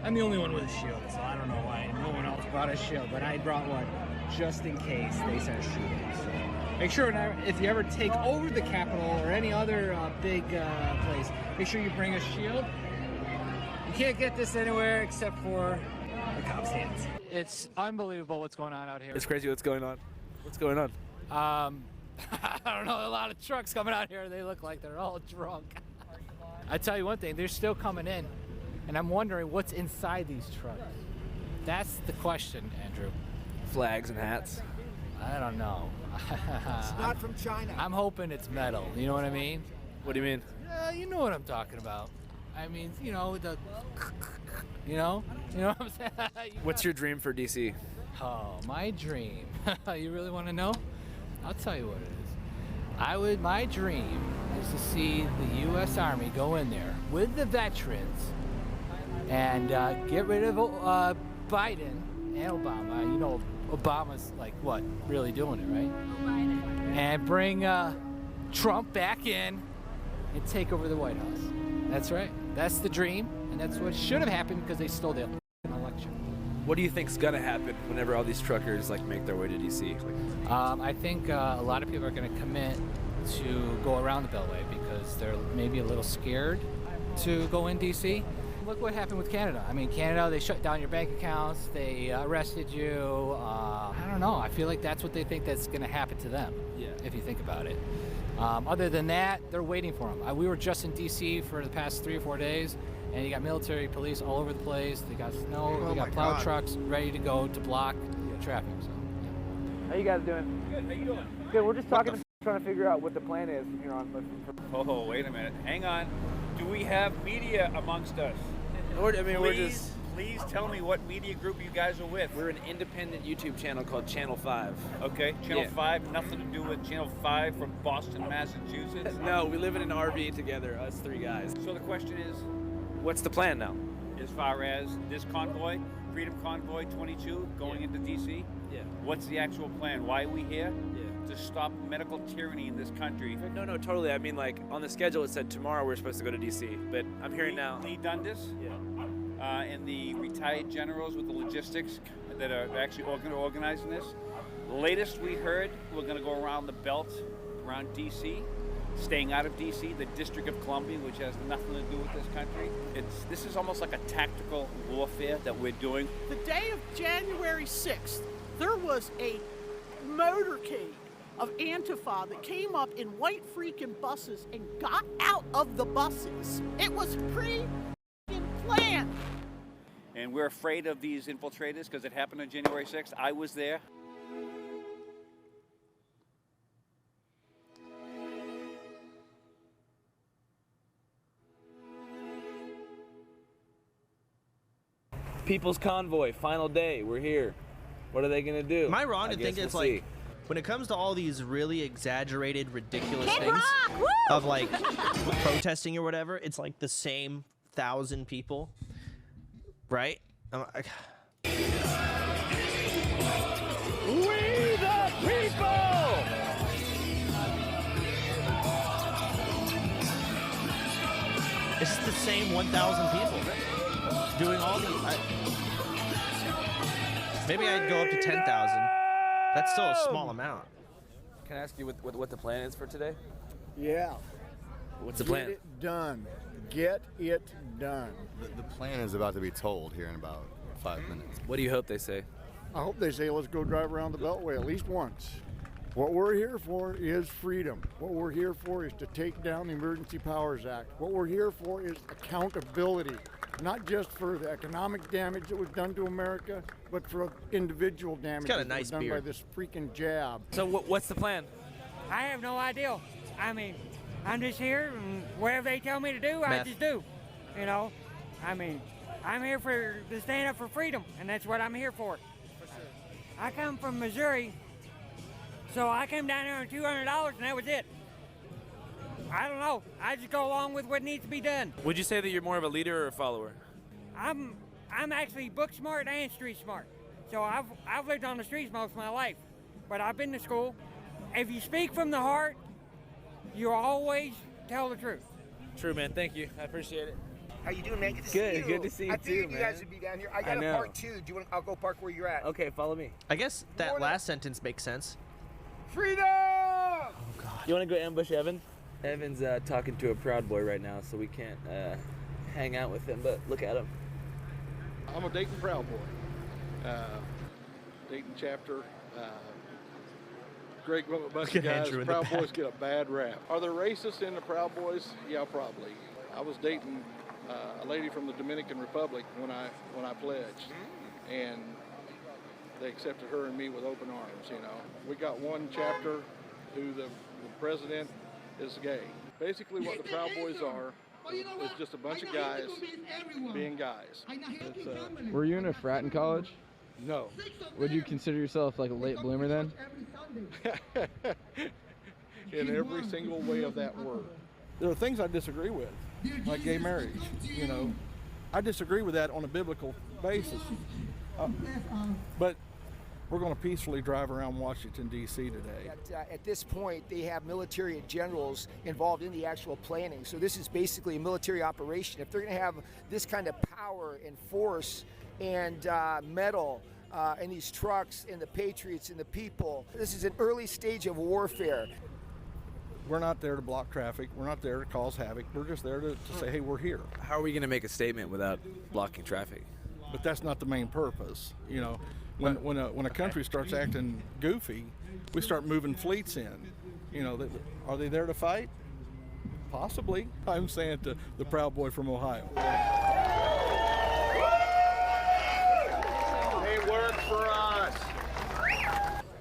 I'm the only one with a shield, so I don't know why no one else brought a shield, but I brought one just in case they start shooting. So make sure if you ever take over the Capitol or any other big place, make sure you bring a shield. You can't get this anywhere except for the cops' hands. It's unbelievable what's going on out here. It's crazy what's going on. What's going on? I don't know, a lot of trucks coming out here. They look like they're all drunk. I tell you one thing, they're still coming in, and I'm wondering what's inside these trucks. That's the question, Andrew. Flags and hats. I don't know. It's not from China. I'm hoping it's metal. You know what I mean? What do you mean? You know what I'm talking about. I mean, you know, you know what I'm saying? What's your dream for DC? Oh, my dream. You really want to know? I'll tell you what it is. My dream is to see the U.S. Army go in there with the veterans and get rid of Biden and Obama. You know, Obama's like, what, really doing it, right? And bring Trump back in and take over the White House. That's right. That's the dream, and that's what should have happened because they stole the election. What do you think's gonna happen whenever all these truckers make their way to DC? I think a lot of people are going to commit to go around the Beltway because they're maybe a little scared to go in DC. Look what happened with Canada. I mean, Canada, they shut down your bank accounts, they arrested you. I don't know. I feel like that's what they think that's going to happen to them, if you think about it. Other than that, they're waiting for them. We were just in DC for the past 3 or 4 days, and you got military, police all over the place. They got snow, they got plow trucks ready to go to block traffic. So, How you guys doing? Good. How you doing? Good. We're just talking, trying to figure out what the plan is from here on. Oh, wait a minute. Hang on. Do we have media amongst us? Please tell me what media group you guys are with. We're an independent YouTube channel called Channel 5. Okay, Channel 5, nothing to do with Channel 5 from Boston, Massachusetts? No, we live in an RV together, us 3 guys. So the question is, what's the plan now? As far as this convoy, Freedom Convoy 22, going into DC? Yeah. What's the actual plan? Why are we here? To stop medical tyranny in this country. No, totally. I mean, on the schedule it said tomorrow we're supposed to go to DC, but I'm hearing now. Lee Dundas? Yeah. And the retired generals with the logistics that are actually organizing this. The latest we heard, we're going to go around the belt, around DC, staying out of D.C., the District of Columbia, which has nothing to do with this country. This is almost like a tactical warfare that we're doing. The day of January 6th, there was a motorcade of Antifa that came up in white freaking buses and got out of the buses. It was pre-planned. And we're afraid of these infiltrators because it happened on January 6th. I was there. People's Convoy, final day. We're here. What are they gonna do? Am I wrong to think guess it's we'll like see. when it comes to all these really exaggerated, ridiculous things of like protesting or whatever, it's like the same 1,000 people, right? We the people! It's the same 1,000 people doing all these. Maybe I'd go up to 10,000. That's still a small amount. Can I ask you what the plan is for today? Yeah. What's the plan? Get it done. Get it done. The plan is about to be told here in about 5 minutes. What do you hope they say? I hope they say, let's go drive around the Beltway at least once. What we're here for is freedom. What we're here for is to take down the Emergency Powers Act. What we're here for is accountability, not just for the economic damage that was done to America, but for individual damage got a that nice was done beard. by this freaking jab. So what's the plan? I have no idea. I mean, I'm just here, and whatever they tell me to do, I just do. You know, I mean, I'm here to stand up for freedom, and that's what I'm here for. I come from Missouri, so I came down here on $200, and that was it. I don't know. I just go along with what needs to be done. Would you say that you're more of a leader or a follower? I'm actually book smart and street smart. So I've lived on the streets most of my life, but I've been to school. If you speak from the heart, you always tell the truth. True, man. Thank you. I appreciate it. How you doing, man? Good to see you. Good to see you I figured too, you man. guys would be down here. I got a part 2. Do you want? I'll go park where you're at. Okay, follow me. I guess that last sentence makes sense. Freedom! You want to go ambush Evan? Evan's talking to a Proud Boy right now, so we can't hang out with him, but look at him. I'm a Dayton Proud Boy. Dayton chapter. Great bunch of guys. Proud Boys get a bad rap. Are there racists in the Proud Boys? Yeah, probably. I was dating a lady from the Dominican Republic when I pledged, and they accepted her and me with open arms. You know, we got one chapter who the president is gay. Basically, what the Proud Boys are is just a bunch of guys being guys. Were you in a frat in college? No. Would you consider yourself like a late bloomer then? In every single way of that word. There are things I disagree with, like gay marriage. You know, I disagree with that on a biblical basis. But we're going to peacefully drive around Washington, D.C. today. At this point, they have military generals involved in the actual planning. So this is basically a military operation. If they're going to have this kind of power and force and metal and these trucks and the patriots and the people, this is an early stage of warfare. We're not there to block traffic. We're not there to cause havoc. We're just there to say, hey, we're here. How are we going to make a statement without blocking traffic? But that's not the main purpose. You know, when a country starts acting goofy, we start moving fleets in. You know, are they there to fight? Possibly. I'm saying to the Proud Boy from Ohio. They work for us.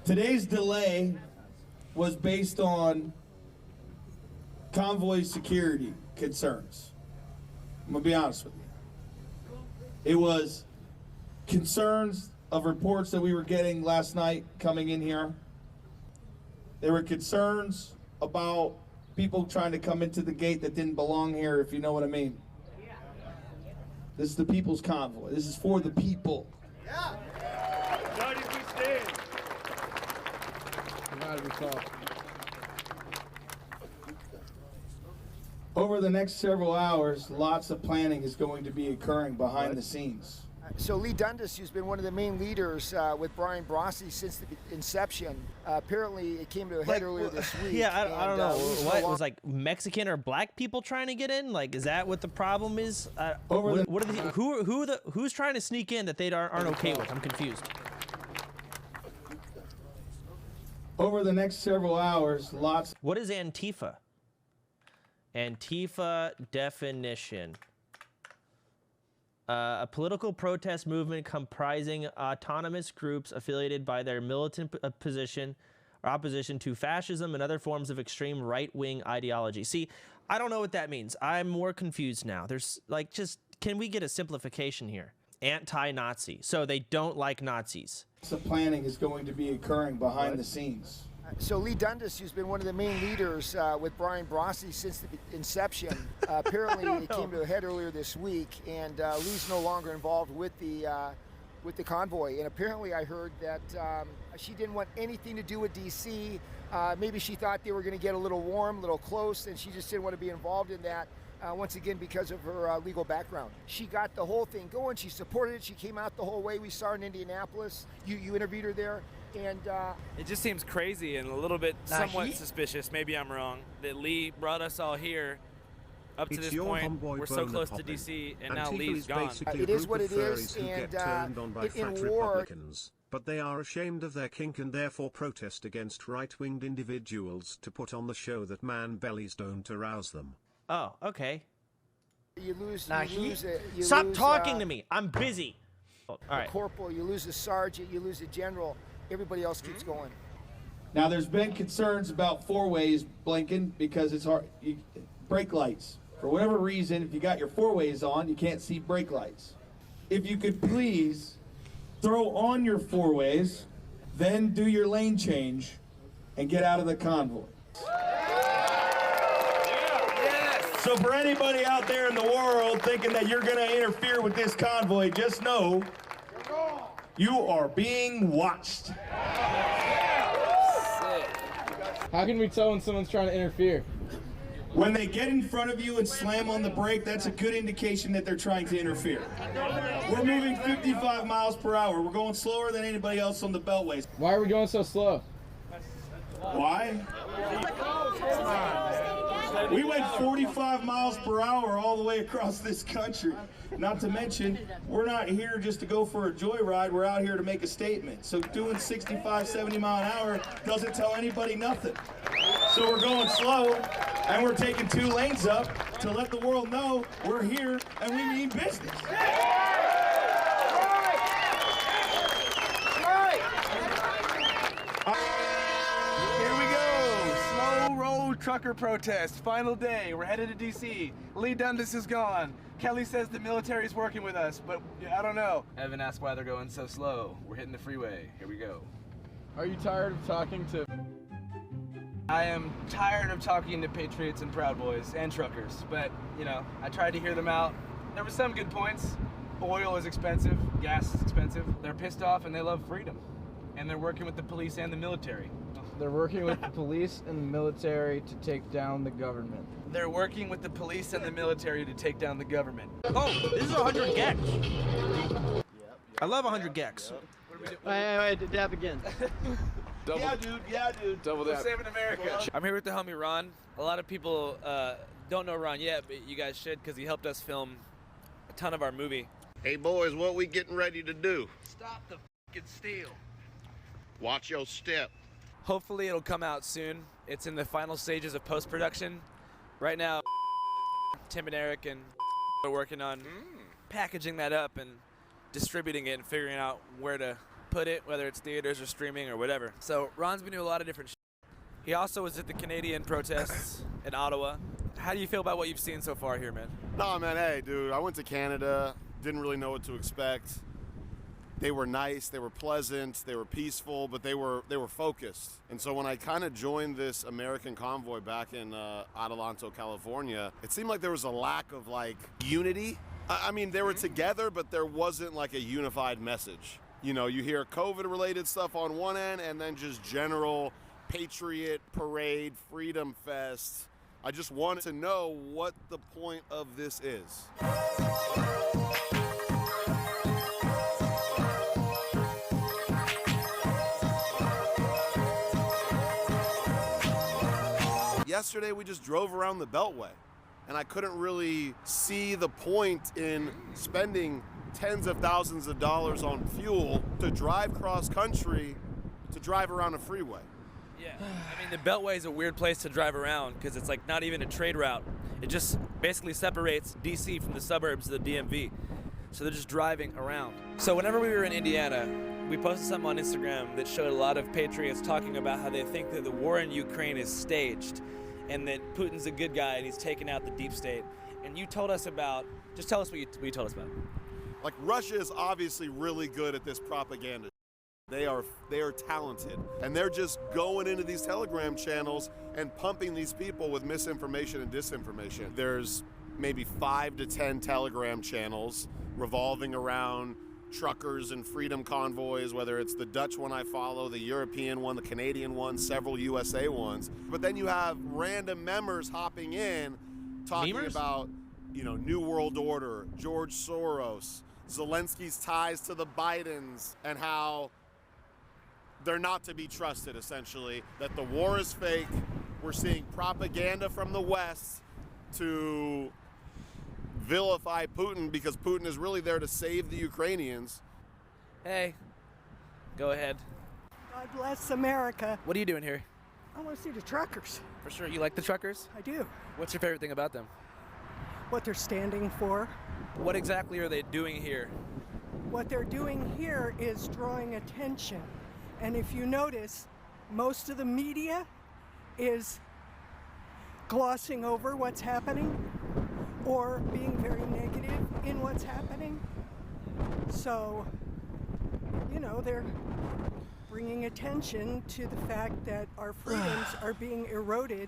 Today's delay was based on convoy security concerns. I'm gonna be honest with you. It was concerns of reports that we were getting last night coming in here. There were concerns about people trying to come into the gate that didn't belong here, if you know what I mean. This is the people's convoy. This is for the people. Yeah. United we stand. United we fall. Over the next several hours, lots of planning is going to be occurring behind the scenes. So Lee Dundas, who's been one of the main leaders with Brian Brossi since the inception, apparently it came to a head earlier this week. Yeah, I don't know. What was like Mexican or black people trying to get in? Like, is that what the problem is? Who's trying to sneak in that they aren't okay with? I'm confused. Over the next several hours, lots. What is Antifa? Antifa definition. A political protest movement comprising autonomous groups affiliated by their militant position or opposition to fascism and other forms of extreme right-wing ideology. See, I don't know what that means. I'm more confused now. There's like, just, can we get a simplification here? Anti-Nazi. So they don't like Nazis. The planning is going to be occurring behind the scenes. So Lee Dundas, who's been one of the main leaders with Brian Brossi since the inception, apparently it came to a head earlier this week, and Lee's no longer involved with the convoy. And apparently I heard that she didn't want anything to do with D.C. Maybe she thought they were going to get a little warm, a little close, and she just didn't want to be involved in that. Once again, because of her legal background. She got the whole thing going. She supported it. She came out the whole way. We saw her in Indianapolis. You interviewed her there. And it just seems crazy and a little bit somewhat suspicious. Maybe I'm wrong. That Lee brought us all here up to this point. We're so close to DC, and now Lee's gone. It is what it is, and in war. But they are ashamed of their kink and therefore protest against right-winged individuals to put on the show that man bellies don't arouse them. Oh, okay. You lose. Stop talking to me. I'm busy. All right. A corporal. You lose a sergeant. You lose a general. Everybody else keeps going. Now, there's been concerns about four-ways, Blinken, because it's hard. Brake lights. For whatever reason, if you got your four-ways on, you can't see brake lights. If you could please throw on your four-ways, then do your lane change, and get out of the convoy. So for anybody out there in the world thinking that you're going to interfere with this convoy, just know you are being watched. How can we tell when someone's trying to interfere? When they get in front of you and slam on the brake, that's a good indication that they're trying to interfere. We're moving 55 miles per hour. We're going slower than anybody else on the beltways. Why are we going so slow? Why? We went 45 miles per hour all the way across this country. Not to mention, we're not here just to go for a joyride. We're out here to make a statement. So doing 65, 70 mile an hour doesn't tell anybody nothing. So we're going slow, and we're taking 2 lanes up to let the world know we're here and we mean business. Trucker protest, final day. We're headed to DC. Lee Dundas is gone. Kelly says the military's working with us, but I don't know. Evan asked why they're going so slow. We're hitting the freeway. Here we go. Are you tired of talking to... I am tired of talking to patriots and Proud Boys and truckers, but, you know, I tried to hear them out. There were some good points. Oil is expensive. Gas is expensive. They're pissed off and they love freedom. And they're working with the police and the military. They're working with the police and the military to take down the government. They're working with the police and the military to take down the government. Oh, this is 100 gex. I love 100 gex. Wait, dab again. Yeah, dude. Double We're dab. saving America. I'm here with the homie Ron. A lot of people don't know Ron yet, but you guys should because he helped us film a ton of our movie. Hey boys, what we getting ready to do? Stop the f***ing steal. Watch your step. Hopefully it'll come out soon. It's in the final stages of post-production. Right now, Tim and Eric and are working on packaging that up and distributing it and figuring out where to put it, whether it's theaters or streaming or whatever. So Ron's been doing a lot of different shit. He also was at the Canadian protests in Ottawa. How do you feel about what you've seen so far here, man? No, man, hey, dude, I went to Canada, didn't really know what to expect. They were nice, they were pleasant, they were peaceful, but they were focused. And so when I kind of joined this American convoy back in Adelanto, California, it seemed like there was a lack of like unity. I mean, they were together, but there wasn't like a unified message. You know, you hear COVID-related stuff on one end and then just general patriot parade, freedom fest. I just wanted to know what the point of this is. yesterday we just drove around the Beltway, and I couldn't really see the point in spending tens of thousands of dollars on fuel to drive cross country to drive around a freeway. Yeah, I mean, the Beltway is a weird place to drive around because it's like not even a trade route. It just basically separates DC from the suburbs of the DMV. So they're just driving around. So whenever we were in Indiana, we posted something on Instagram that showed a lot of patriots talking about how they think that the war in Ukraine is staged and that Putin's a good guy and he's taken out the deep state. And you told us about, just tell us what you told us about. Like, Russia is obviously really good at this propaganda. They are talented, and they're just going into these Telegram channels and pumping these people with misinformation and disinformation. There's maybe 5 to 10 Telegram channels revolving around truckers and freedom convoys, whether it's the Dutch one I follow, the European one, the Canadian one, several USA ones. But then you have random members hopping in talking about, you know, New World Order, George Soros, Zelensky's ties to the Bidens, and how they're not to be trusted, essentially, that the war is fake. We're seeing propaganda from the West to vilify Putin because Putin is really there to save the Ukrainians. Hey, go ahead. God bless America. What are you doing here? I want to see the truckers. For sure, you like the truckers? I do. What's your favorite thing about them? What they're standing for. What exactly are they doing here? What they're doing here is drawing attention. And if you notice, most of the media is glossing over what's happening or being very negative in what's happening. So, you know, they're bringing attention to the fact that our freedoms are being eroded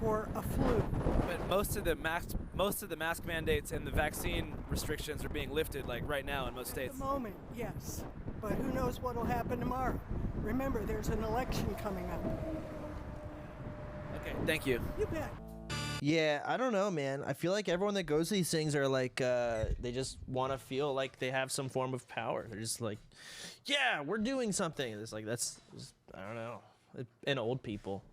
for a fluke. But most of the mask mandates and the vaccine restrictions are being lifted, like right now in most states. At the moment, yes. But who knows what will happen tomorrow? Remember, there's an election coming up. Okay, thank you. You bet. Yeah, I don't know, man. I feel like everyone that goes to these things are like, they just want to feel like they have some form of power. They're just like, yeah, we're doing something. It's like, that's, I don't know. And old people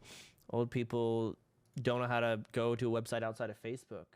don't know how to go to a website outside of Facebook.